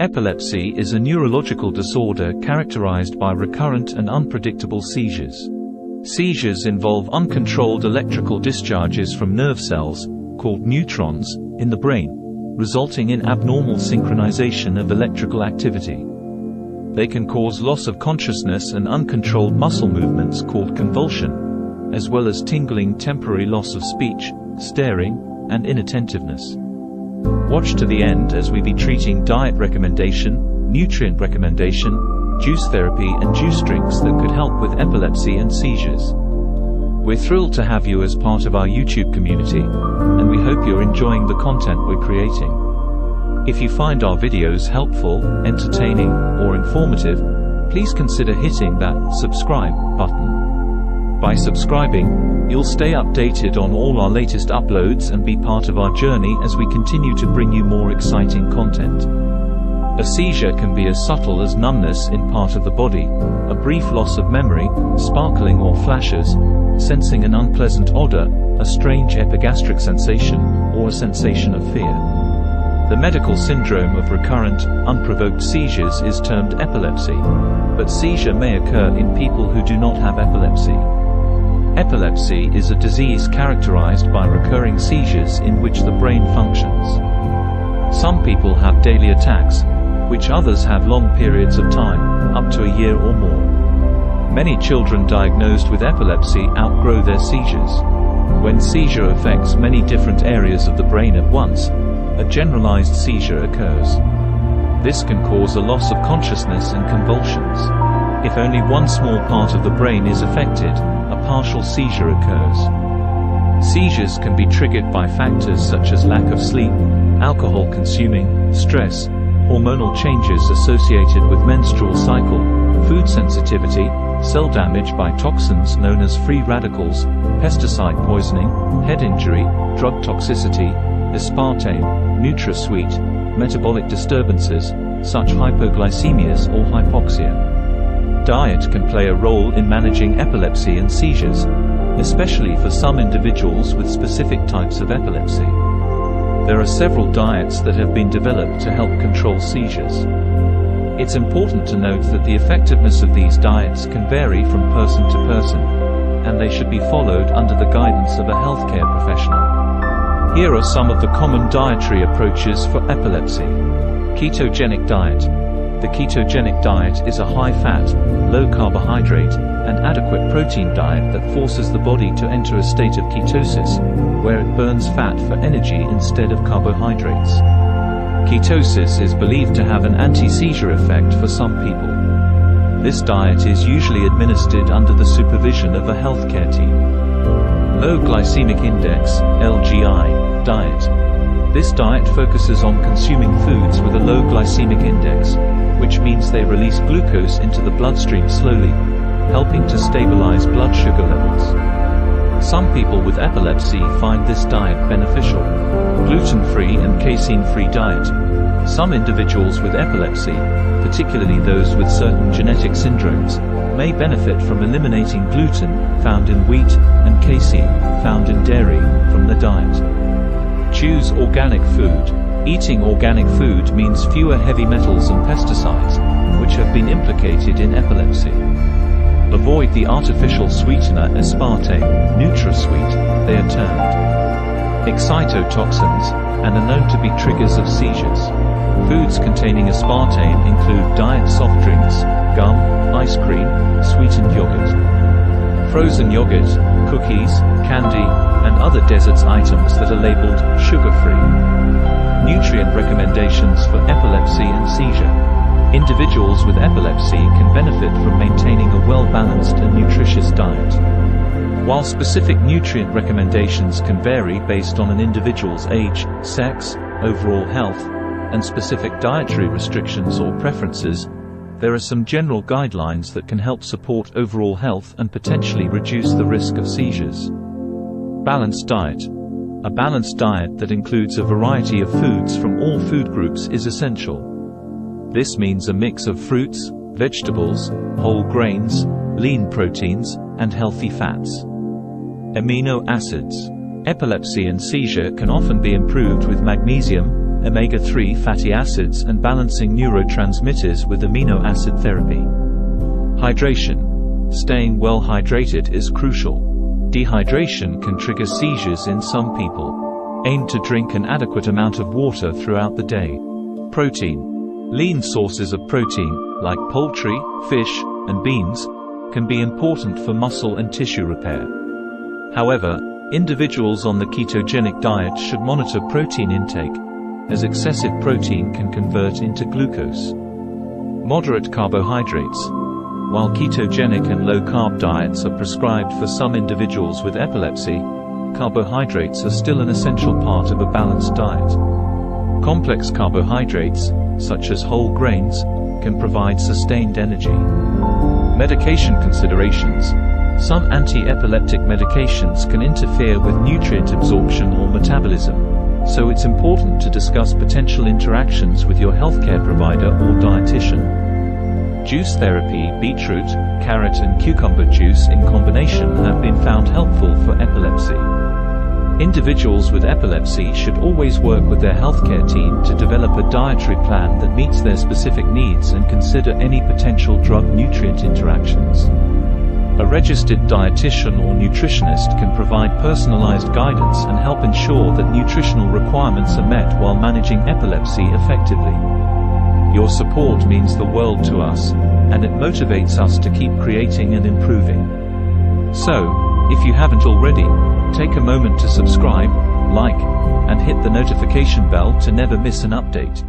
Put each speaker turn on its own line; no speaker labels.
Epilepsy is a neurological disorder characterized by recurrent and unpredictable seizures. Seizures involve uncontrolled electrical discharges from nerve cells, called neutrons, in the brain, resulting in abnormal synchronization of electrical activity. They can cause loss of consciousness and uncontrolled muscle movements called convulsion, as well as tingling temporary loss of speech, staring, and inattentiveness. Watch to the end as we be treating diet recommendation, nutrient recommendation, juice therapy and juice drinks that could help with epilepsy and seizures. We're thrilled to have you as part of our YouTube community, and we hope you're enjoying the content we're creating. If you find our videos helpful, entertaining, or informative, please consider hitting that subscribe button. By subscribing, you'll stay updated on all our latest uploads and be part of our journey as we continue to bring you more exciting content. A seizure can be as subtle as numbness in part of the body, a brief loss of memory, sparkling or flashes, sensing an unpleasant odor, a strange epigastric sensation, or a sensation of fear. The medical syndrome of recurrent, unprovoked seizures is termed epilepsy, but seizure may occur in people who do not have epilepsy. Epilepsy is a disease characterized by recurring seizures in which the brain functions. Some people have daily attacks, which others have long periods of time, up to a year or more. Many children diagnosed with epilepsy outgrow their seizures. When seizure affects many different areas of the brain at once, a generalized seizure occurs. This can cause a loss of consciousness and convulsions. If only one small part of the brain is affected, a partial seizure occurs. Seizures can be triggered by factors such as lack of sleep, alcohol consuming, stress, hormonal changes associated with menstrual cycle, food sensitivity, cell damage by toxins known as free radicals, pesticide poisoning, head injury, drug toxicity, aspartame, NutraSweet, metabolic disturbances, such hypoglycemias or hypoxia. Diet can play a role in managing epilepsy and seizures, especially for some individuals with specific types of epilepsy. There are several diets that have been developed to help control seizures. It's important to note that the effectiveness of these diets can vary from person to person, and they should be followed under the guidance of a healthcare professional. Here are some of the common dietary approaches for epilepsy. Ketogenic diet. The ketogenic diet is a high-fat, low-carbohydrate, and adequate protein diet that forces the body to enter a state of ketosis, where it burns fat for energy instead of carbohydrates. Ketosis is believed to have an anti-seizure effect for some people. This diet is usually administered under the supervision of a healthcare team. Low glycemic index, LGI, diet. This diet focuses on consuming foods with a low glycemic index, which means they release glucose into the bloodstream slowly, helping to stabilize blood sugar levels. Some people with epilepsy find this diet beneficial. Gluten-free and casein-free diet. Some individuals with epilepsy, particularly those with certain genetic syndromes, may benefit from eliminating gluten, found in wheat, and casein, found in dairy, from the diet. Choose organic food. Eating organic food means fewer heavy metals and pesticides, which have been implicated in epilepsy. Avoid the artificial sweetener aspartame, NutraSweet, they are termed. Excitotoxins, and are known to be triggers of seizures. Foods containing aspartame include diet soft drinks, gum, ice cream, sweetened yogurt. Frozen yogurt, cookies, candy, and other desserts items that are labeled sugar-free. Nutrient recommendations for epilepsy and seizure. Individuals with epilepsy can benefit from maintaining a well-balanced and nutritious diet. While specific nutrient recommendations can vary based on an individual's age, sex, overall health, and specific dietary restrictions or preferences, there are some general guidelines that can help support overall health and potentially reduce the risk of seizures. Balanced diet. A balanced diet that includes a variety of foods from all food groups is essential. This means a mix of fruits, vegetables, whole grains, lean proteins, and healthy fats. Amino acids. Epilepsy and seizure can often be improved with magnesium, omega-3 fatty acids and balancing neurotransmitters with amino acid therapy. Hydration. Staying well hydrated is crucial. Dehydration can trigger seizures in some people. Aim to drink an adequate amount of water throughout the day. Protein. Lean sources of protein, like poultry, fish, and beans, can be important for muscle and tissue repair. However, individuals on the ketogenic diet should monitor protein intake, as excessive protein can convert into glucose. Moderate carbohydrates. While ketogenic and low-carb diets are prescribed for some individuals with epilepsy, carbohydrates are still an essential part of a balanced diet. Complex carbohydrates, such as whole grains, can provide sustained energy. Medication considerations. Some anti-epileptic medications can interfere with nutrient absorption or metabolism, so it's important to discuss potential interactions with your healthcare provider or dietitian. Juice therapy. Beetroot, carrot and cucumber juice in combination have been found helpful for epilepsy. Individuals with epilepsy should always work with their healthcare team to develop a dietary plan that meets their specific needs and consider any potential drug-nutrient interactions. A registered dietitian or nutritionist can provide personalized guidance and help ensure that nutritional requirements are met while managing epilepsy effectively. Your support means the world to us, and it motivates us to keep creating and improving. So, if you haven't already, take a moment to subscribe, like, and hit the notification bell to never miss an update.